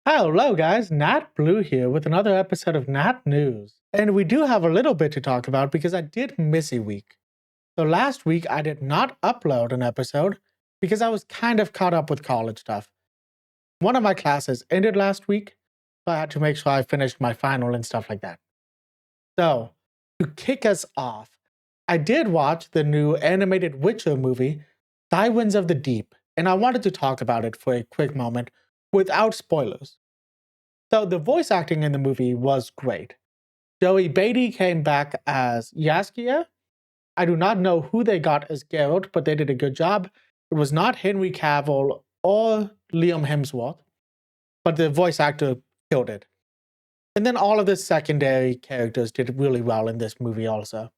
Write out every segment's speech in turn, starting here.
Hello, guys. Nat Blue here with another episode of Nat News. And we do have a little bit to talk about because I did miss a week. So last week, I did not upload an episode because I was kind of caught up with college stuff. One of my classes ended last week, so I had to make sure I finished my final and stuff like that. So, to kick us off, I did watch the new animated Witcher movie, Sirens of the Deep, and I wanted to talk about it for a quick moment without spoilers. So the voice acting in the movie was great. Joey Beatty came back as Yaskia. I do not know who they got as Geralt, but they did a good job. It was not Henry Cavill or Liam Hemsworth, but the voice actor killed it. And then all of the secondary characters did really well in this movie also.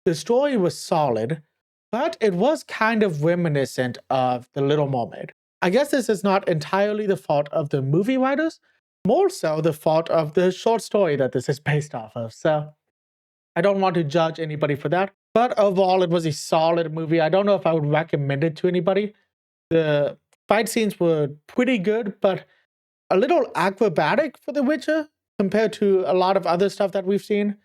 The story was solid, but it was kind of reminiscent of The Little Mermaid. I guess this is not entirely the fault of the movie writers, more so the fault of the short story that this is based off of. So I don't want to judge anybody for that. But overall, it was a solid movie. I don't know if I would recommend it to anybody. The fight scenes were pretty good, but a little acrobatic for The Witcher compared to a lot of other stuff that we've seen.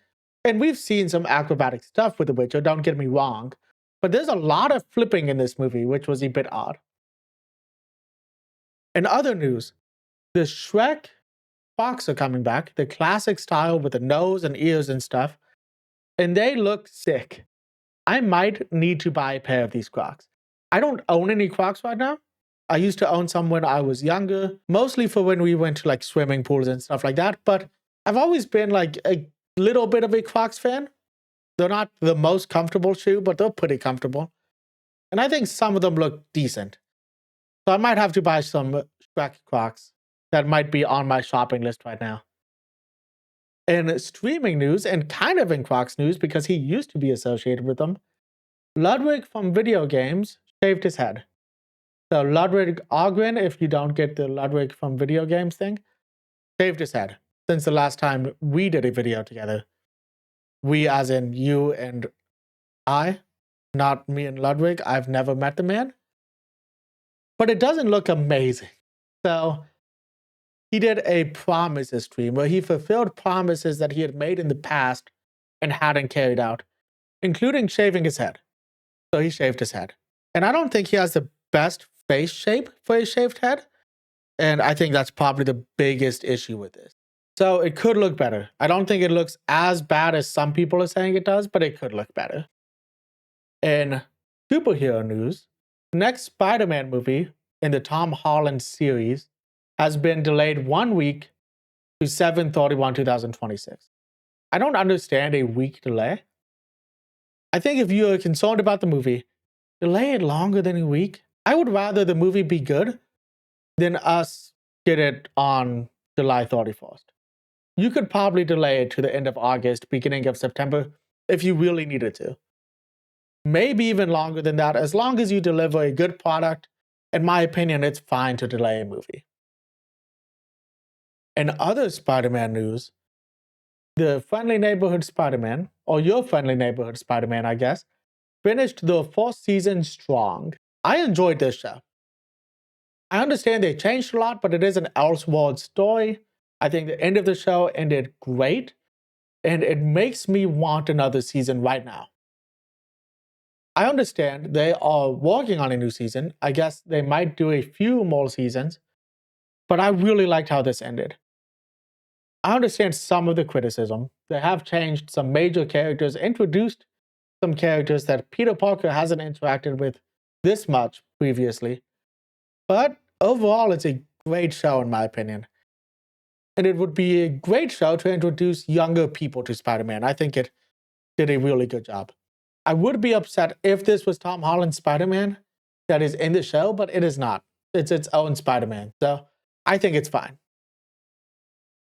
And we've seen some acrobatic stuff with The Witcher, don't get me wrong. But there's a lot of flipping in this movie, which was a bit odd. In other news, the Shrek Crocs are coming back, the classic style with the nose and ears and stuff, and they look sick. I might need to buy a pair of these Crocs. I don't own any Crocs right now. I used to own some when I was younger, mostly for when we went to like swimming pools and stuff like that, but I've always been like a little bit of a Crocs fan. They're not the most comfortable shoe, but they're pretty comfortable. And I think some of them look decent. So I might have to buy some Shrek Crocs that might be on my shopping list right now. In streaming news, and kind of in Crocs news because he used to be associated with them, Ludwig from video games shaved his head. So Ludwig Ogren, if you don't get the Ludwig from video games thing, shaved his head since the last time we did a video together. We as in you and I, not me and Ludwig. I've never met the man. But it doesn't look amazing. So he did a promises stream where he fulfilled promises that he had made in the past and hadn't carried out, including shaving his head. So he shaved his head. And I don't think he has the best face shape for a shaved head. And I think that's probably the biggest issue with this. So it could look better. I don't think it looks as bad as some people are saying it does, but it could look better. In superhero news, the next Spider-Man movie in the Tom Holland series has been delayed 1 week to 7/31/2026. I don't understand a week delay. I think if you are concerned about the movie, delay it longer than a week. I would rather the movie be good than us get it on July 31st. You could probably delay it to the end of August, beginning of September, if you really needed to. Maybe even longer than that, as long as you deliver a good product. In my opinion, it's fine to delay a movie. In other Spider-Man news, the Friendly Neighborhood Spider-Man, or Your Friendly Neighborhood Spider-Man, I guess, finished the fourth season strong. I enjoyed this show. I understand they changed a lot, but it is an Elseworld story. I think the end of the show ended great, and it makes me want another season right now. I understand they are working on a new season. I guess they might do a few more seasons, but I really liked how this ended. I understand some of the criticism. They have changed some major characters, introduced some characters that Peter Parker hasn't interacted with this much previously. But overall, it's a great show in my opinion. And it would be a great show to introduce younger people to Spider-Man. I think it did a really good job. I would be upset if this was Tom Holland's Spider-Man that is in the show, but it is not. It's its own Spider-Man. So I think it's fine.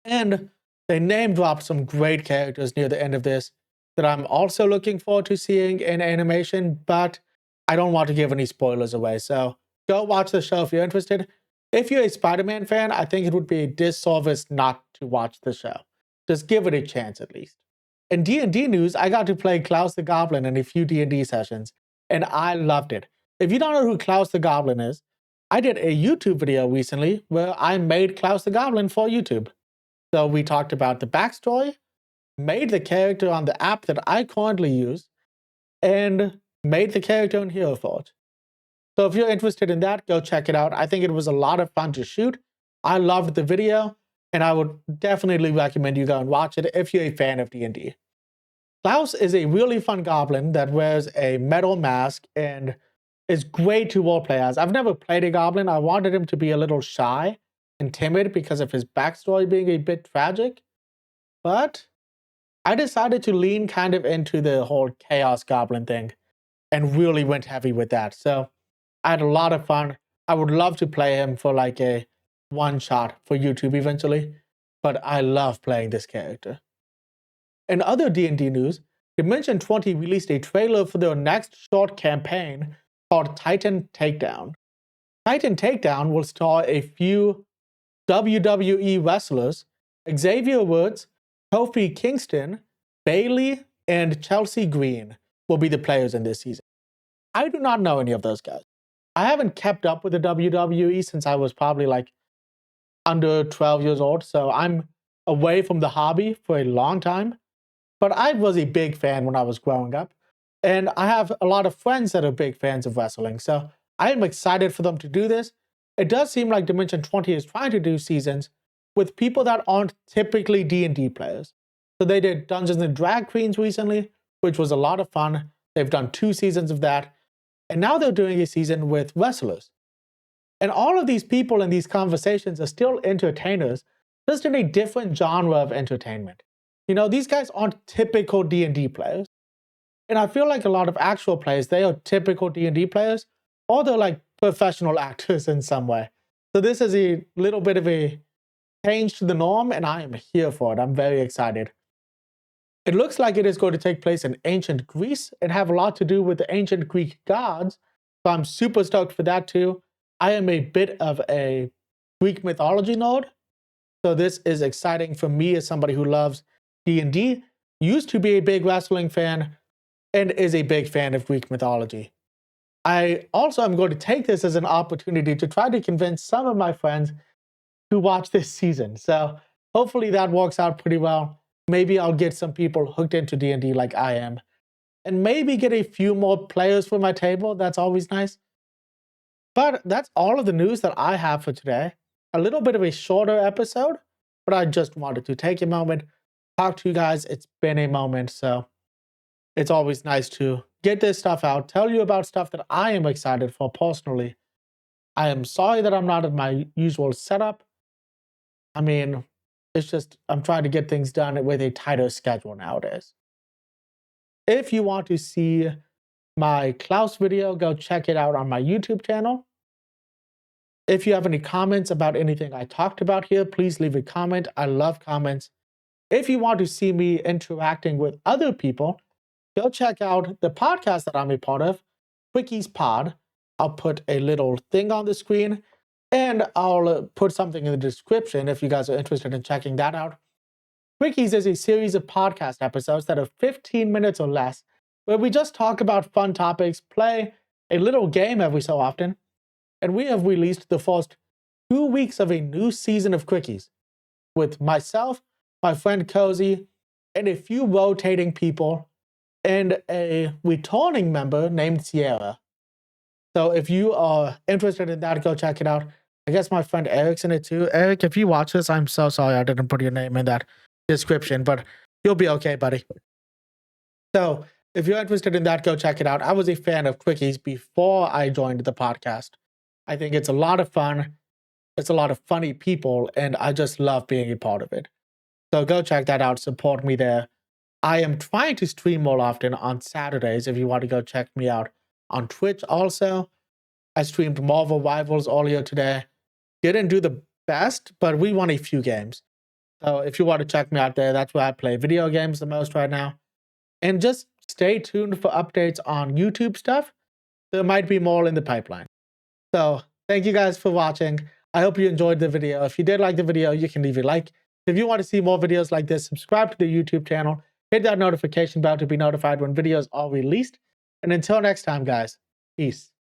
And they name dropped some great characters near the end of this that I'm also looking forward to seeing in animation, but I don't want to give any spoilers away. So go watch the show if you're interested. If you're a Spider-Man fan, I think it would be a disservice not to watch the show. Just give it a chance at least. In D&D news, I got to play Klaws the Goblin in a few D&D sessions, and I loved it. If you don't know who Klaws the Goblin is, I did a YouTube video recently where I made Klaws the Goblin for YouTube. So we talked about the backstory, made the character on the app that I currently use, and made the character in Hero Forge. So if you're interested in that, go check it out. I think it was a lot of fun to shoot. I loved the video, and I would definitely recommend you go and watch it if you're a fan of D&D. Klaws is a really fun goblin that wears a metal mask and is great to roleplay as. I've never played a goblin. I wanted him to be a little shy and timid because of his backstory being a bit tragic. But I decided to lean kind of into the whole chaos goblin thing and really went heavy with that. So I had a lot of fun. I would love to play him for like a one-shot for YouTube eventually, but I love playing this character. In other D&D news, Dimension 20 released a trailer for their next short campaign called Titan Takedown. Titan Takedown will star a few WWE wrestlers. Xavier Woods, Kofi Kingston, Bailey, and Chelsea Green will be the players in this season. I do not know any of those guys. I haven't kept up with the WWE since I was probably like under 12 years old, so I'm away from the hobby for a long time. But I was a big fan when I was growing up, and I have a lot of friends that are big fans of wrestling, so I am excited for them to do this. It does seem like Dimension 20 is trying to do seasons with people that aren't typically D&D players. So they did Dungeons and Drag Queens recently, which was a lot of fun. They've done 2 seasons of that, and now they're doing a season with wrestlers. And all of these people in these conversations are still entertainers, just in a different genre of entertainment. You know, these guys aren't typical D&D players. And I feel like a lot of actual players, they are typical D&D players, or they're like professional actors in some way. So this is a little bit of a change to the norm, and I am here for it. I'm very excited. It looks like it is going to take place in ancient Greece and have a lot to do with the ancient Greek gods. So I'm super stoked for that too. I am a bit of a Greek mythology nerd. So this is exciting for me as somebody who loves D&D, used to be a big wrestling fan, and is a big fan of Greek mythology. I also am going to take this as an opportunity to try to convince some of my friends to watch this season. So hopefully that works out pretty well. Maybe I'll get some people hooked into D&D like I am, and maybe get a few more players for my table. That's always nice. But that's all of the news that I have for today. A little bit of a shorter episode, but I just wanted to take a moment, talk to you guys. It's been a moment, so it's always nice to get this stuff out, tell you about stuff that I am excited for personally. I am sorry that I'm not at my usual setup. I mean, it's just I'm trying to get things done with a tighter schedule nowadays. If you want to see my Klaws video, go check it out on my YouTube channel. If you have any comments about anything I talked about here, please leave a comment. I love comments. If you want to see me interacting with other people, go check out the podcast that I'm a part of, Quickies Pod. I'll put a little thing on the screen, and I'll put something in the description if you guys are interested in checking that out. Quickies is a series of podcast episodes that are 15 minutes or less, where we just talk about fun topics, play a little game every so often, and we have released the first 2 weeks of a new season of Quickies with myself, my friend Cozy, and a few rotating people, and a returning member named Sierra. So if you are interested in that, go check it out. I guess my friend Eric's in it too. Eric, if you watch this, I'm so sorry I didn't put your name in that description, but you'll be okay, buddy. So if you're interested in that, go check it out. I was a fan of Quickies before I joined the podcast. I think it's a lot of fun. It's a lot of funny people, and I just love being a part of it. So go check that out. Support me there. I am trying to stream more often on Saturdays if you want to go check me out on Twitch also. I streamed Marvel Rivals earlier today. Didn't do the best, but we won a few games. So if you want to check me out there, that's where I play video games the most right now. And just stay tuned for updates on YouTube stuff. There might be more in the pipeline. So thank you guys for watching. I hope you enjoyed the video. If you did like the video, you can leave a like. If you want to see more videos like this, subscribe to the YouTube channel. Hit that notification bell to be notified when videos are released. And until next time, guys, peace.